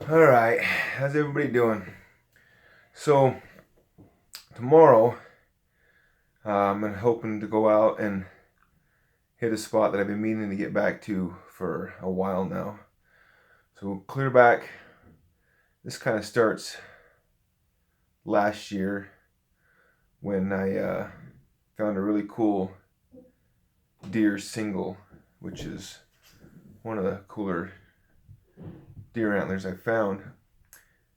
All right, how's everybody doing? So tomorrow, I'm hoping to go out and hit a spot that I've been meaning to get back to for a while now. So clear back. This kind of starts last year when I found a really cool deer single, which is one of the cooler deer antlers I found,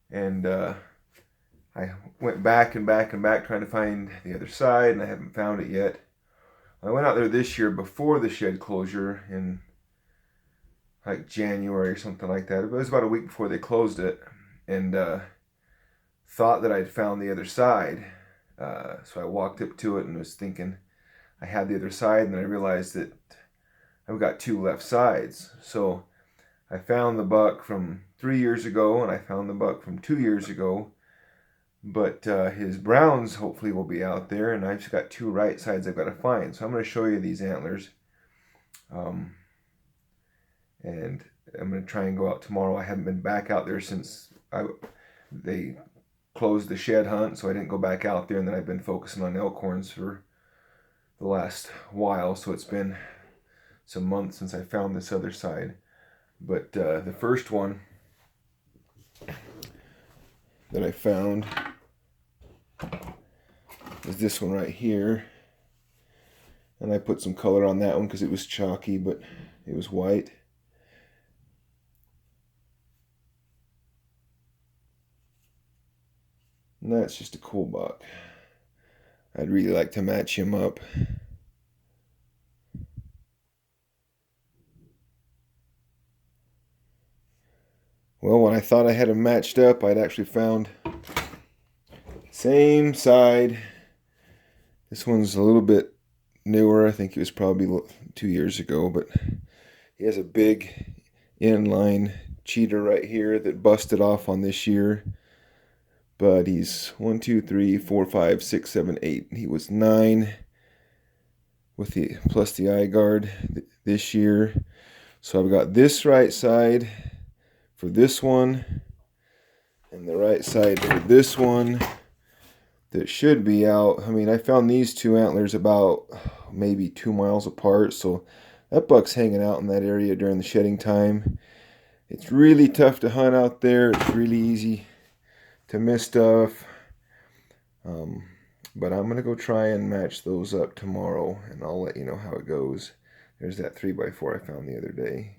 and I went back and back and back trying to find the other side, and I haven't found it yet. I went out there this year before the shed closure in like January or something like that. It was about a week before they closed it, and thought that I'd found the other side. So I walked up to it and was thinking I had the other side, and then I realized that I've got two left sides. So I found the buck from 3 years ago, and I found the buck from 2 years ago. But his browns hopefully will be out there, and I've just got two right sides I've got to find. So I'm going to show you these antlers. And I'm going to try and go out tomorrow. I haven't been back out there since they closed the shed hunt, so I didn't go back out there. And then I've been focusing on elk horns for the last while, so it's been some months since I found this other side. But the first one that I found is this one right here, and I put some color on that one because it was chalky, but it was white. And that's just a cool buck. I'd really like to match him up. Well, when I thought I had him matched up, I'd actually found same side. This one's a little bit newer. I think it was probably 2 years ago, but he has a big inline cheater right here that busted off on this year. But he's 1, 2, 3, 4, 5, 6, 7, 8. He was 9 with the plus the eye guard this year. So I've got this right side for this one, and the right side for this one that should be out. I mean, I found these two antlers about maybe 2 miles apart, so that buck's hanging out in that area during the shedding time. It's really tough to hunt out there. It's really easy to miss stuff. But I'm gonna go try and match those up tomorrow, and I'll let you know how it goes. There's that 3x4 I found the other day.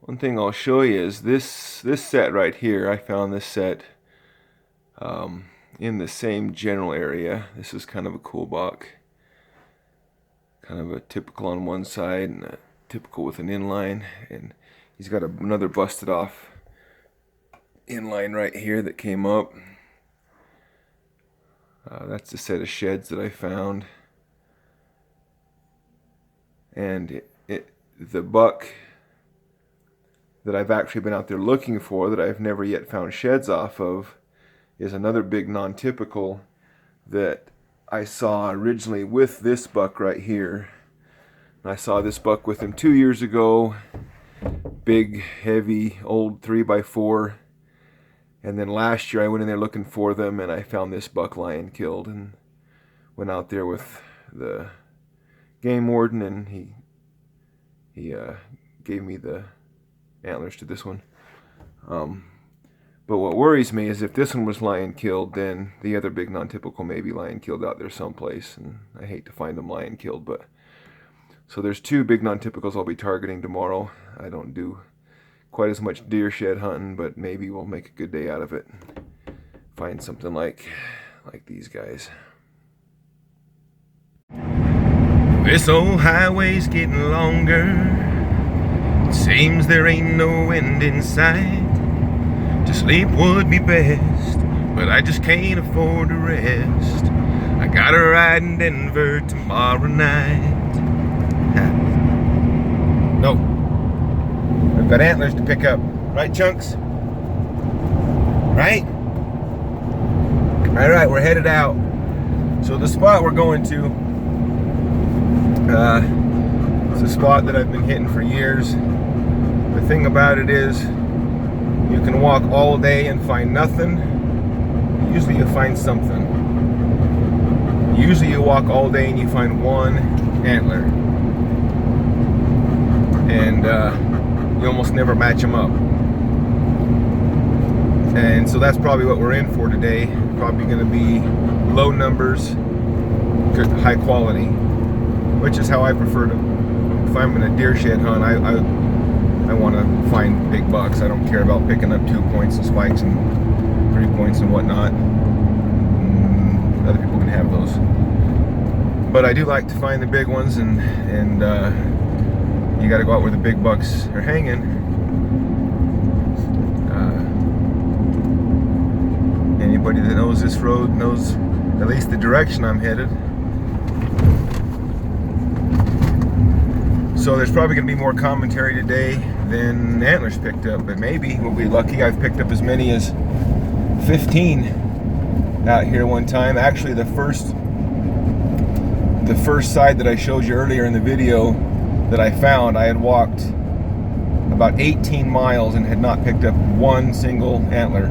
One thing I'll show you is this set right here. I found this set in the same general area. This is kind of a cool buck. Kind of a typical on one side and a typical with an inline. And he's got another busted off inline right here that came up. That's the set of sheds that I found. And the buck that I've actually been out there looking for, that I've never yet found sheds off of, is another big non-typical that I saw originally with this buck right here. And I saw this buck with him 2 years ago. Big, heavy, old 3x4. And then last year I went in there looking for them, and I found this buck lying killed, and went out there with the game warden, and he gave me the antlers to this one. But what worries me is if this one was lying killed, then the other big non-typical may be lying killed out there someplace, and I hate to find them lying killed. But so there's two big non-typicals I'll be targeting tomorrow. I don't do quite as much deer shed hunting, but maybe we'll make a good day out of it. Find something like these guys. This old highway's getting longer. It seems there ain't no end in sight. To sleep would be best, but I just can't afford to rest. I got a ride in Denver tomorrow night. No, I've got antlers to pick up. Right, Chunks? Right? Alright, we're headed out. So the spot we're going to, It's a spot that I've been hitting for years. The thing about it is, you can walk all day and find nothing. Usually you find something. Usually you walk all day and you find one antler. And you almost never match them up. And so that's probably what we're in for today. Probably going to be low numbers, good, high quality, which is how I prefer to. If I'm in a deer shed hunt, I want to find big bucks. I don't care about picking up 2 points and spikes and 3 points and whatnot. Other people can have those, but I do like to find the big ones, and you got to go out where the big bucks are hanging. Anybody that knows this road knows at least the direction I'm headed. So there's probably going to be more commentary today than antlers picked up, but maybe we'll be lucky. I've picked up as many as 15 out here one time. Actually, the first side that I showed you earlier in the video that I found, I had walked about 18 miles and had not picked up one single antler.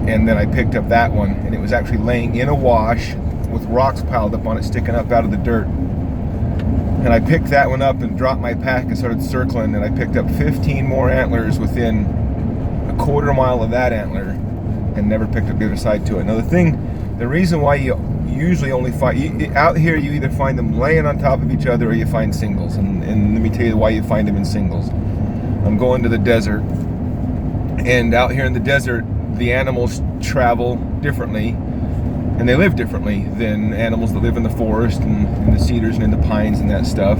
And then I picked up that one, and it was actually laying in a wash with rocks piled up on it, sticking up out of the dirt. And I picked that one up and dropped my pack and started circling, and I picked up 15 more antlers within a quarter mile of that antler, and never picked up the other side to it. Now the reason why you usually only find, out here you either find them laying on top of each other or you find singles, and let me tell you why you find them in singles. I'm going to the desert, and out here in the desert, the animals travel differently, and they live differently than animals that live in the forest and in the cedars and in the pines and that stuff.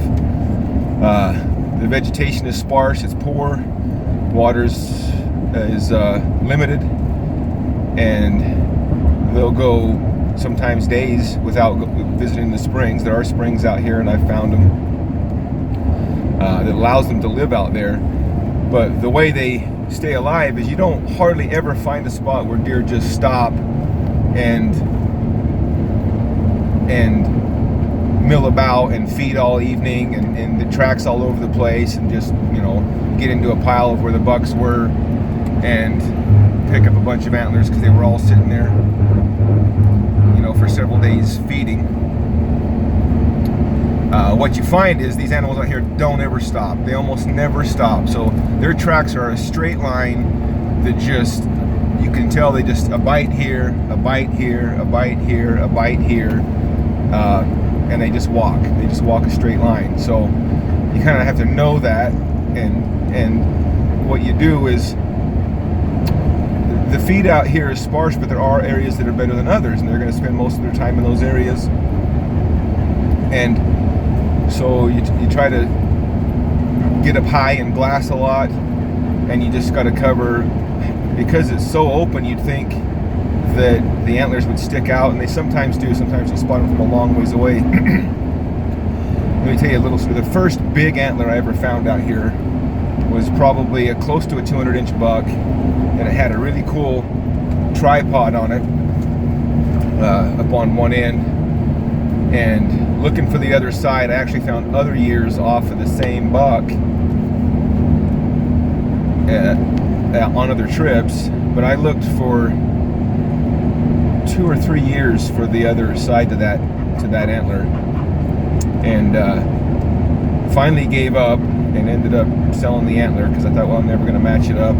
The vegetation is sparse, it's poor, water is limited, and they'll go sometimes days without visiting the springs. There are springs out here, and I've found them that allows them to live out there. But the way they stay alive is you don't hardly ever find a spot where deer just stop and mill about and feed all evening, and the tracks all over the place, and just, you know, get into a pile of where the bucks were and pick up a bunch of antlers because they were all sitting there, you know, for several days feeding. What you find is these animals out here don't ever stop. They almost never stop. So their tracks are a straight line that just, you can tell they just a bite here, a bite here, a bite here, a bite here, and they just walk. They just walk a straight line. So you kind of have to know that, and what you do is, the feed out here is sparse, but there are areas that are better than others, and they're going to spend most of their time in those areas. And so you try to get up high and glass a lot, and you just got to cover, because it's so open, you'd think that the antlers would stick out, and they sometimes do. Sometimes you'll spot them from a long ways away. Let me tell you a little story. The first big antler I ever found out here was probably close to a 200-inch buck, and it had a really cool tripod on it up on one end. And looking for the other side, I actually found other years off of the same buck on other trips, but I looked for 2 or 3 years for the other side to that antler, and finally gave up and ended up selling the antler because I thought, well, I'm never going to match it up.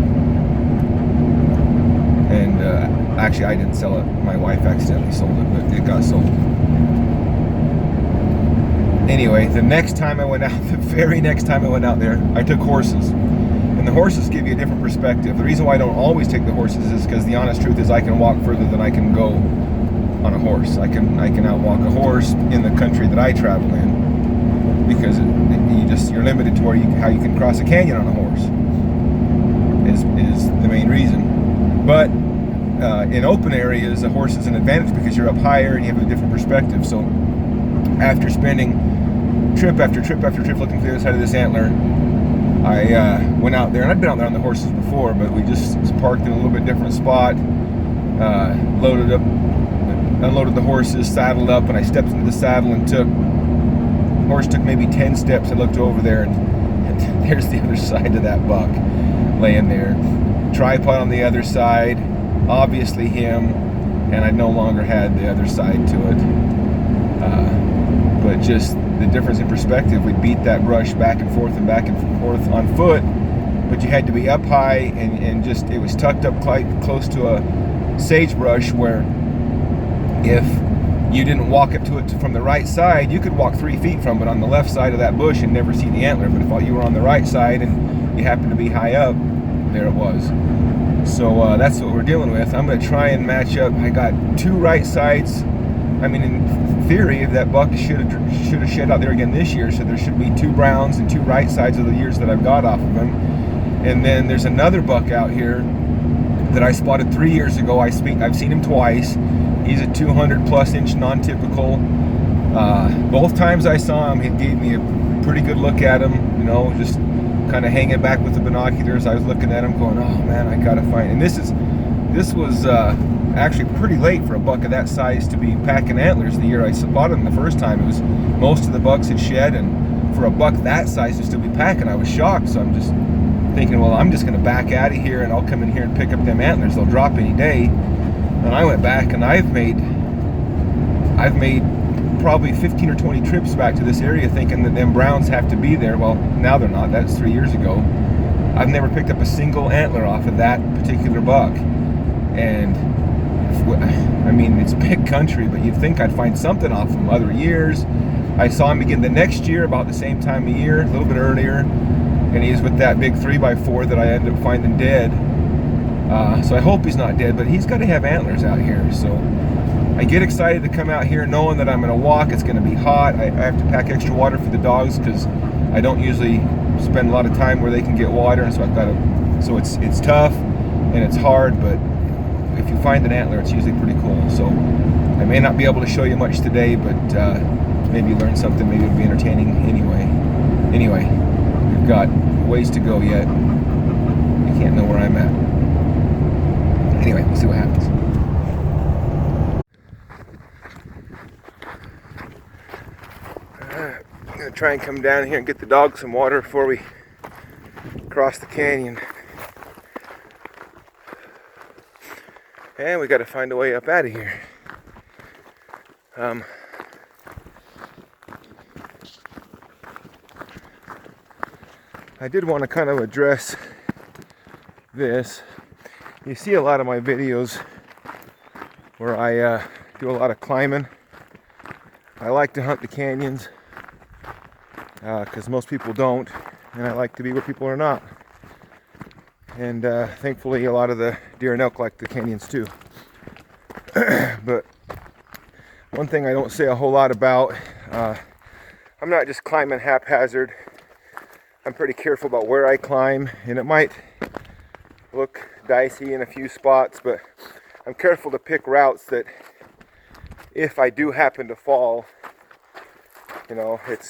And actually, I didn't sell it. My wife accidentally sold it, but it got sold. Anyway, the next time I went out, the very next time I went out there, I took horses. And the horses give you a different perspective. The reason why I don't always take the horses is because the honest truth is I can walk further than I can go on a horse. I can outwalk a horse in the country that I travel in, because you're limited to how you can cross a canyon on a horse is the main reason. But in open areas, a horse is an advantage because you're up higher and you have a different perspective. So after spending trip after trip after trip looking for the other side of this antler, I went out there, and I'd been out there on the horses before, but we just parked in a little bit different spot, loaded up, unloaded the horses, saddled up, and I stepped into the saddle and took horse took maybe 10 steps. I looked over there, and there's the other side of that buck laying there. Tripod on the other side, obviously him, and I no longer had the other side to it. But just the difference in perspective, we beat that brush back and forth on foot, but you had to be up high, and just it was tucked up quite close to a sagebrush where if you didn't walk up to it from the right side, you could walk 3 feet from it on the left side of that bush and never see the antler. But if you were on the right side and you happened to be high up, there it was. So that's what we're dealing with. I'm going to try and match up. I got 2 right sides. I mean, in theory, if that buck should have shed out there again this year, so there should be 2 browns and 2 right sides of the years that I've got off of him. And then there's another buck out here that I spotted 3 years ago. I've seen him twice. He's a 200 plus inch non-typical. Both times I saw him, he gave me a pretty good look at him, you know, just kind of hanging back with the binoculars. I was looking at him going, oh man, I gotta find. And this was actually pretty late for a buck of that size to be packing antlers. The year I spotted him the first time, it was most of the bucks had shed, and for a buck that size to still be packing, I was shocked. So I'm just thinking, well, I'm just gonna back out of here and I'll come in here and pick up them antlers. They'll drop any day. And I went back, and I've made probably 15 or 20 trips back to this area thinking that them browns have to be there. Well, now they're not. That's 3 years ago. I've never picked up a single antler off of that particular buck. And I mean, it's big country, but you'd think I'd find something off him other years. I saw him again the next year, about the same time of year, a little bit earlier, and he's with that big 3x4 that I ended up finding dead. So I hope he's not dead, but he's got to have antlers out here. So I get excited to come out here knowing that I'm going to walk. It's going to be hot. I have to pack extra water for the dogs because I don't usually spend a lot of time where they can get water, and so I've got to. So it's tough and it's hard, but if you find an antler, it's usually pretty cool. So I may not be able to show you much today, but maybe you learn something. Maybe it'll be entertaining anyway. We've got ways to go yet. You can't know where I'm at. Anyway, we'll see what happens. I'm going to try and come down here and get the dogs some water before we cross the canyon. And we got to find a way up out of here. I did want to kind of address this. You see a lot of my videos where I do a lot of climbing. I like to hunt the canyons because most people don't, and I like to be where people are not. And thankfully a lot of the deer and elk like the canyons too. But one thing I don't say a whole lot about, I'm not just climbing haphazard. I'm pretty careful about where I climb, and it might look dicey in a few spots, but I'm careful to pick routes that if I do happen to fall, you know, I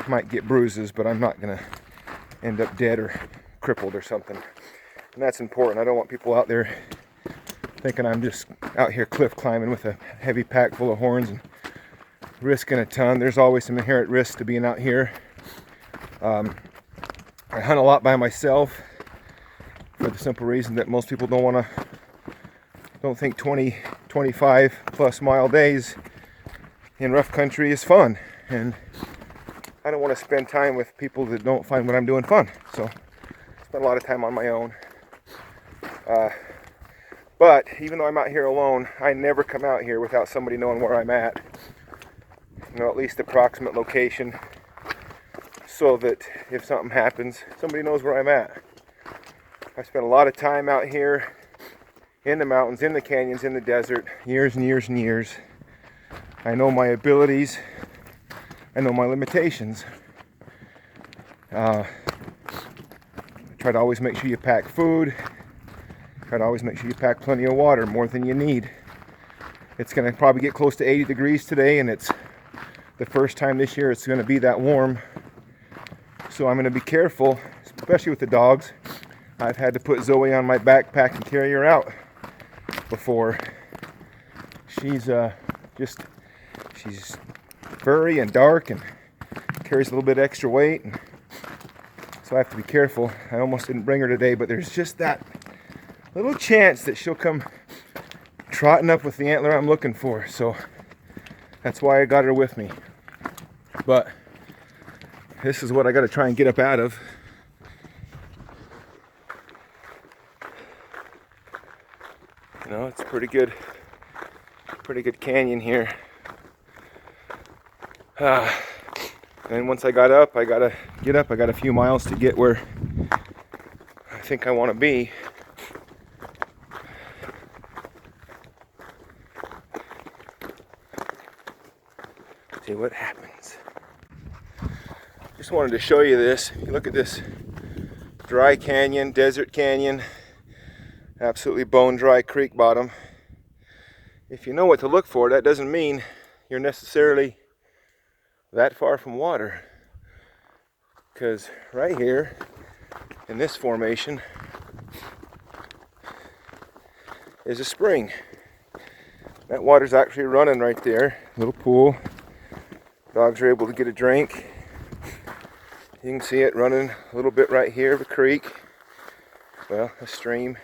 might get bruises, but I'm not gonna end up dead or crippled or something. And that's important. I don't want people out there thinking I'm just out here cliff climbing with a heavy pack full of horns and risking a ton. There's always some inherent risk to being out here. I hunt a lot by myself for the simple reason that most people don't think 20, 25 plus mile days in rough country is fun. And I don't want to spend time with people that don't find what I'm doing fun. So I spend a lot of time on my own. But even though I'm out here alone, I never come out here without somebody knowing where I'm at. You know, at least the approximate location, so that if something happens, somebody knows where I'm at. I spent a lot of time out here in the mountains, in the canyons, in the desert, years and years and years. I know my abilities. I know my limitations. Try to always make sure you pack food. Try to always make sure you pack plenty of water, more than you need. It's going to probably get close to 80 degrees today, and it's the first time this year it's going to be that warm. So I'm going to be careful, especially with the dogs. I've had to put Zoe on my backpack and carry her out before. She's just She's furry and dark and carries a little bit extra weight, and so I have to be careful. I almost didn't bring her today, but there's just that little chance that she'll come trotting up with the antler I'm looking for. So that's why I got her with me. But this is what I got to try and get up out of. You know, it's a pretty good canyon here. And once I got up, I gotta get up. I got a few miles to get where I think I want to be. See what happens. Just wanted to show you this. If you look at this dry canyon, desert canyon, absolutely bone dry creek bottom. If you know what to look for, that doesn't mean you're necessarily that far from water. Because right here in this formation is a spring. That water's actually running right there, little pool. Dogs are able to get a drink. You can see it running a little bit right here of a creek. Well, a stream.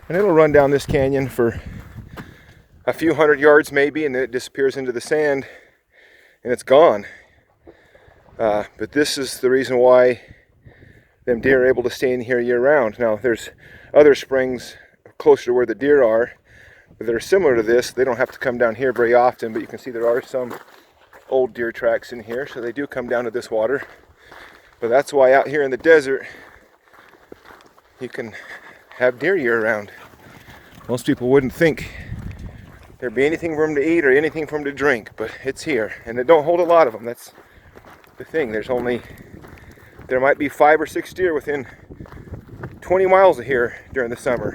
And it'll run down this canyon for a few hundred yards maybe, and then it disappears into the sand and it's gone. But this is the reason why them deer are able to stay in here year round. Now there's other springs closer to where the deer are that are similar to this. They don't have to come down here very often, but you can see there are some old deer tracks in here, so they do come down to this water. But that's why out here in the desert you can have deer year round. Most people wouldn't think there'd be anything for them to eat or anything for them to drink, but it's here, and it don't hold a lot of them. That's the thing. There might be 5 or 6 deer within 20 miles of here during the summer,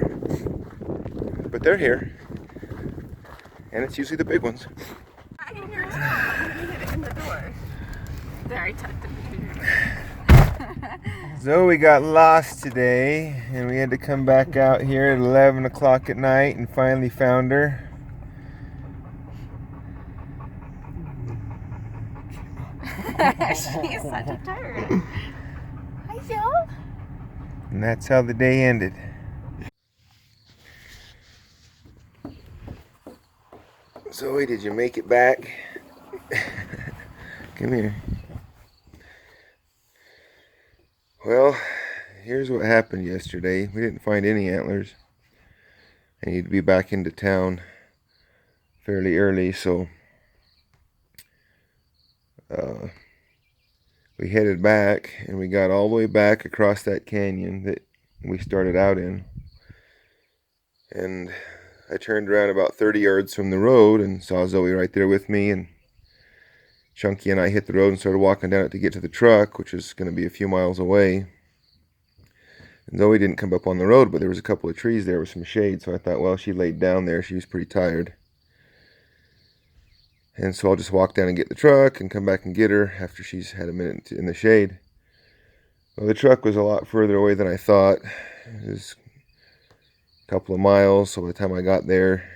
but they're here, and it's usually the big ones. I can hear you hit it in the door. There, I tucked it between your legs. Zoe got lost today, and we had to come back out here at 11 o'clock at night and finally found her. She's such a turd. Hi, Zoe. And that's how the day ended. Zoe, did you make it back? Come here. Well, here's what happened yesterday. We didn't find any antlers. I need to be back into town fairly early, so we headed back, and we got all the way back across that canyon that we started out in. And I turned around about 30 yards from the road and saw Zoe right there with me, and Chunky and I hit the road and started walking down it to get to the truck, which is going to be a few miles away. And Zoe didn't come up on the road, but there was a couple of trees there with some shade, so I thought, well, she laid down there. She was pretty tired. And so I'll just walk down and get the truck and come back and get her after she's had a minute in the shade. Well, the truck was a lot further away than I thought. It was a couple of miles, so by the time I got there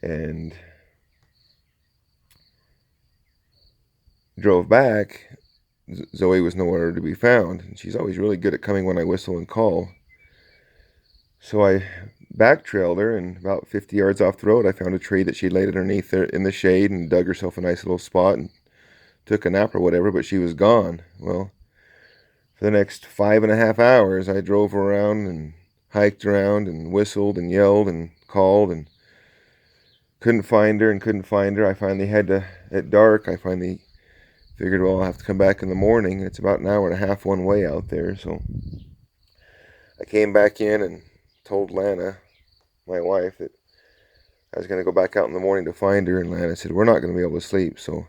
and drove back, Zoe was nowhere to be found. And she's always really good at coming when I whistle and call. So I back-trailed her, and about 50 yards off the road, I found a tree that she laid underneath there in the shade and dug herself a nice little spot and took a nap or whatever, but she was gone. Well, for the next 5.5 hours, I drove around and hiked around and whistled and yelled and called and couldn't find her. I finally had to, at dark, I finally figured, well, I'll have to come back in the morning. It's about 1.5 hours one way out there, so I came back in and told Lana, my wife, that I was going to go back out in the morning to find her, and Lana said, we're not going to be able to sleep. So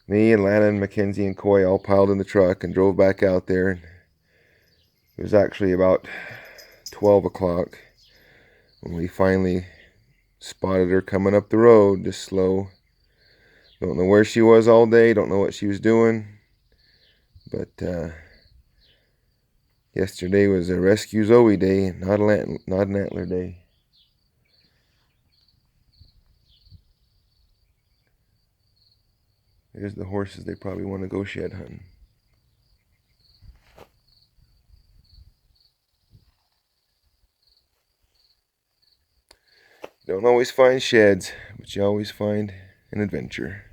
me and Lana and Mackenzie and Coy all piled in the truck and drove back out there. And it was actually about 12 o'clock when we finally spotted her coming up the road, just slow. Don't know where she was all day, don't know what she was doing, but yesterday was a Rescue Zoe day, not an antler day. There's the horses. They probably want to go shed hunting. Don't always find sheds, but you always find an adventure.